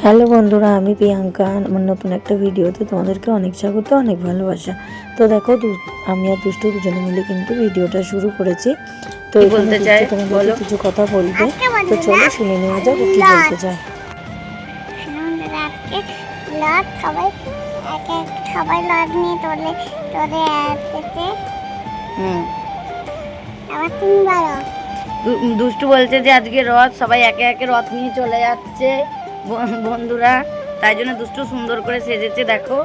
Hello বন্ধুরা, আমি প্রিয়াঙ্কা। আমার নতুন একটা ভিডিওতে তোমাদেরকে অনেক স্বাগত, অনেক ভালোবাসা। তো দেখো, আমি আর দুষ্টু দুজনে মিলে কিন্তু ভিডিওটা শুরু করেছি। তো এখানে দুষ্টু তোমাদেরকে কিছু কথা বলবে, তো চলো শুনে নেওয়া যাক ও কি বলতে চায়। সবাই লট নিয়ে তোলে আসছে। আবার তুমি বলো। দুষ্টু বলছে যে আজকে রথ, সবাই একে একে রথ নিয়ে চলে যাচ্ছে বন্ধুরা, তাই জন্য দুষ্টু সুন্দর করে সেজেছে। দেখো,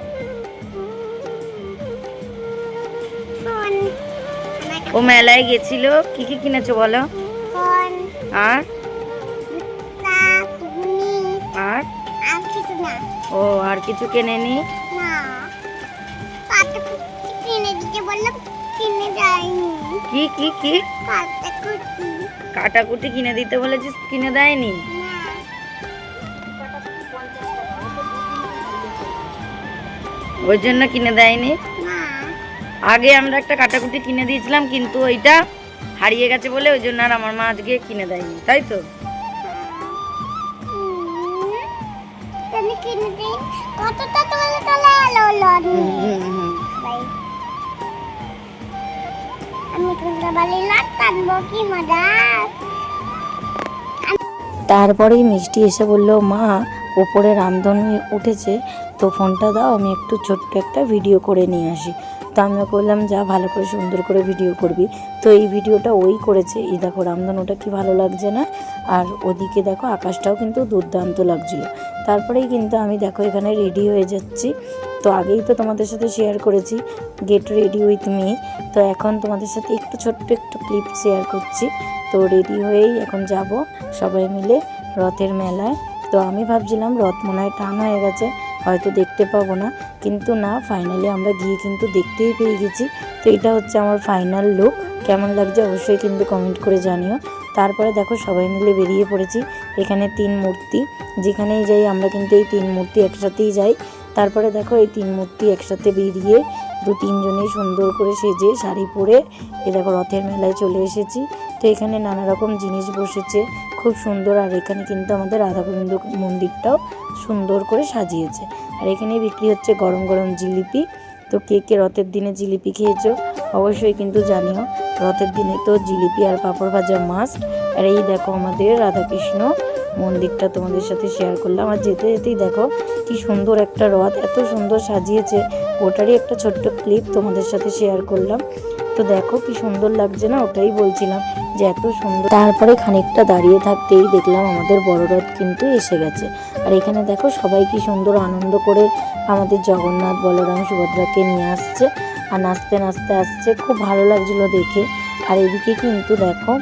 ও মেলায় গেছিল। কি কি কিনেছো বলো? আর আর কিছু না। ও আর কিছু কেনেনি? কিনে দিতে বললাম, কিনে দেয়নি। কি কি কি কাটাকুটি কিনে দিতে বলেছিস, কিনে দেয়নি? ওই জন্য কিনে দেয়নি। আগে আমরা একটা কাটাকুটি কিনে দিয়েছিলাম, কিন্তু ওইটা হারিয়ে গেছে বলে ওই জন্য আর আমার মা আজকে কিনে দেয়নি, তাই তো? তারপরেই মিষ্টি এসে বলল, মা ওপরে রামধনু উঠেছে, তো ফোনটা দাও, আমি একটু ছোট্ট একটা ভিডিও করে নিয়ে আসি। তো আমি বললাম, যা, ভালো করে সুন্দর করে ভিডিও করবি। তো এই ভিডিওটা ওই করেছে। এই দেখো রামধনুটা কি ভালো লাগছে না? আর ওদিকে দেখো আকাশটাও কিন্তু দুর্দান্ত লাগছিল। তারপরেই কিন্তু আমি দেখো এখানে রেডি হয়ে যাচ্ছি। তো আগেই তো তোমাদের সাথে শেয়ার করেছি গেট রেডি উইথ মি। তো এখন তোমাদের সাথে একটু ছোট্ট একটু ক্লিপ শেয়ার করছি। তো রেডি হয়েই এখন যাব সবাই মিলে রথের মেলায়। তো আমি ভাবছিলাম রথ মনে হয় টান হয়ে গেছে, হয়তো দেখতে পাবো না, কিন্তু না, ফাইনালি আমরা গিয়ে কিন্তু দেখতেই পেয়ে গেছি। তো এটা হচ্ছে আমার ফাইনাল লুক। কেমন লাগছে অবশ্যই কিন্তু কমেন্ট করে জানিও। তারপরে দেখো সবাই মিলে বেরিয়ে পড়েছি। এখানে 3 মূর্তি, যেখানেই যাই আমরা কিন্তু এই 3 মূর্তি একসাথেই যাই। তারপরে দেখো এই 3 মূর্তি একসাথে বেরিয়ে 2-3 জনেই সুন্দর করে সেজে শাড়ি পরে এ দেখো রথের মেলায় চলে এসেছি। তো এখানে নানা রকম জিনিস বসেছে, খুব সুন্দর। আর এখানে কিন্তু আমাদের রাধা গোবিন্দ মন্দিরটাও সুন্দর করে সাজিয়েছে। আর এখানে বিক্রি হচ্ছে গরম গরম জিলিপি। তো কে কে রথের দিনে জিলিপি খেয়েছো অবশ্যই কিন্তু জানিও। রথের দিনে তো জিলিপি আর পাঁপড় ভাজা মাস্ট। আর এই দেখো আমাদের রাধাকৃষ্ণ মন্দিরটা তোমাদের সাথে শেয়ার করলাম। আর যেতে যেতেই দেখো কি সুন্দর একটা রথ, এত সুন্দর সাজিয়েছে, ওটারই একটা ছোট্ট ক্লিপ তোমাদের সাথে শেয়ার করলাম। তো দেখো কি সুন্দর লাগছে না, ওটাই বলছিলাম যে এত সুন্দর। তারপরে খানিকটা দাঁড়িয়ে থাকতেই দেখলাম আমাদের বড় রথ কিন্তু এসে গেছে। আর এখানে দেখো সবাই কি সুন্দর আনন্দ করে আমাদের জগন্নাথ, বলরাম, সুভদ্রাকে নিয়ে আসছে আর নাচতে নাচতে আসছে, খুব ভালো লাগছিল দেখে। আর এদিকে কিন্তু দেখো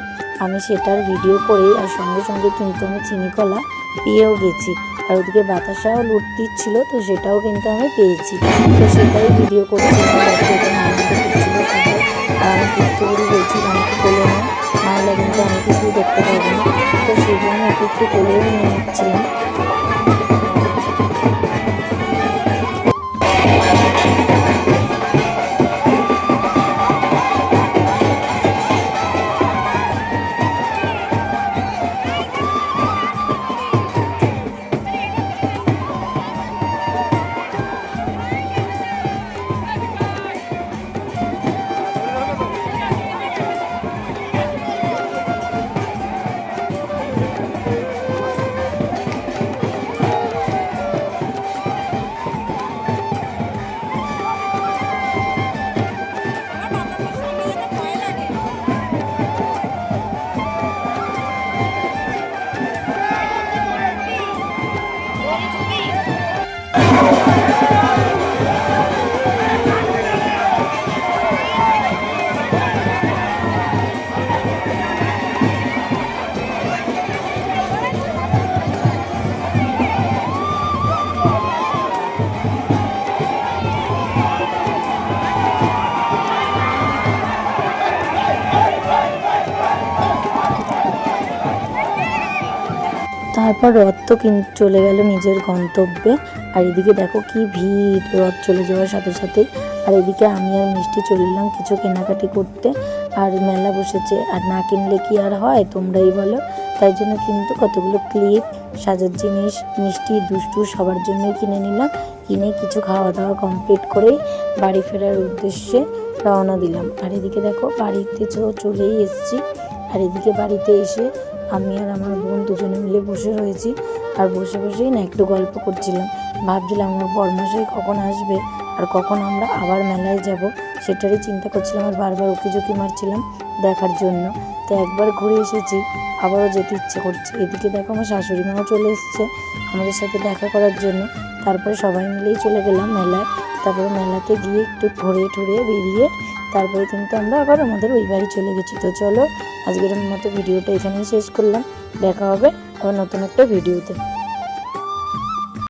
আমি সেটার ভিডিও করে আর সঙ্গে সঙ্গে কিন্তু আমি চিনিকলা পেয়েও গেছি। আর ওদিকে বাতাসাও লুট দিচ্ছিল, তো সেটাও কিন্তু আমি পেয়েছি। তো সেটাই ভিডিও করছিলাম, দেখো এখানে আনন্দ করছিল সবাই। আর আমি একটু করে বলছিলাম আমাকে কোলে না, নাহলে কিন্তু আমি কিছুই দেখতে পাবো না। তো সেই জন্য একটু কোলেও নিয়ে নিচ্ছিলাম। তারপর রথ তো কিন্তু চলে গেল নিজের গন্তব্যে। আর এদিকে দেখো কি ভিড় রথ চলে যাওয়ার সাথে সাথে। আর এদিকে আমি আর মিষ্টি চলে এলাম কিছু কেনাকাটি করতে। আর মেলা বসেছে, আর না কিনলে কি আর হয়, তোমরাই বলো। তাই জন্য কিন্তু কতগুলো ক্লিপ, সাজার জিনিস, মিষ্টি, দুষ্টু সবার জন্যই কিনে নিলাম। কিনে কিছু খাওয়া দাওয়া কমপ্লিট করেই বাড়ি ফেরার উদ্দেশ্যে রওনা দিলাম। আর এদিকে দেখো বাড়িতে চলেই এসেছি। আর এদিকে বাড়িতে এসে আমি আর আমার বোন দুজনে মিলে বসে রয়েছি। আর বসে বসেই না একটু গল্প করছিলাম। ভাবছিলাম আমার বরমশাই কখন আসবে আর কখন আমরা আবার মেলায় যাব, সেটারই চিন্তা করছিলাম। আর বারবার উকি ঝুঁকি মারছিলাম দেখার জন্য। তো একবার ঘুরে এসেছি, আবারও যেতে ইচ্ছে করছে। এদিকে দেখো আমার শাশুড়ি মাও চলে এসছে আমাদের সাথে দেখা করার জন্য। তারপরে সবাই মিলেই চলে গেলাম মেলায়। তারপরে মেলাতে গিয়ে একটু ঘুরে টুরে বেরিয়ে তারপরে কিন্তু আমরা আবার আমাদের ওই বাড়ি চলে গেছি। তো চলো আজকের মতো ভিডিওটা এখানেই শেষ করলাম। দেখা হবে আবার নতুন একটা ভিডিওতে।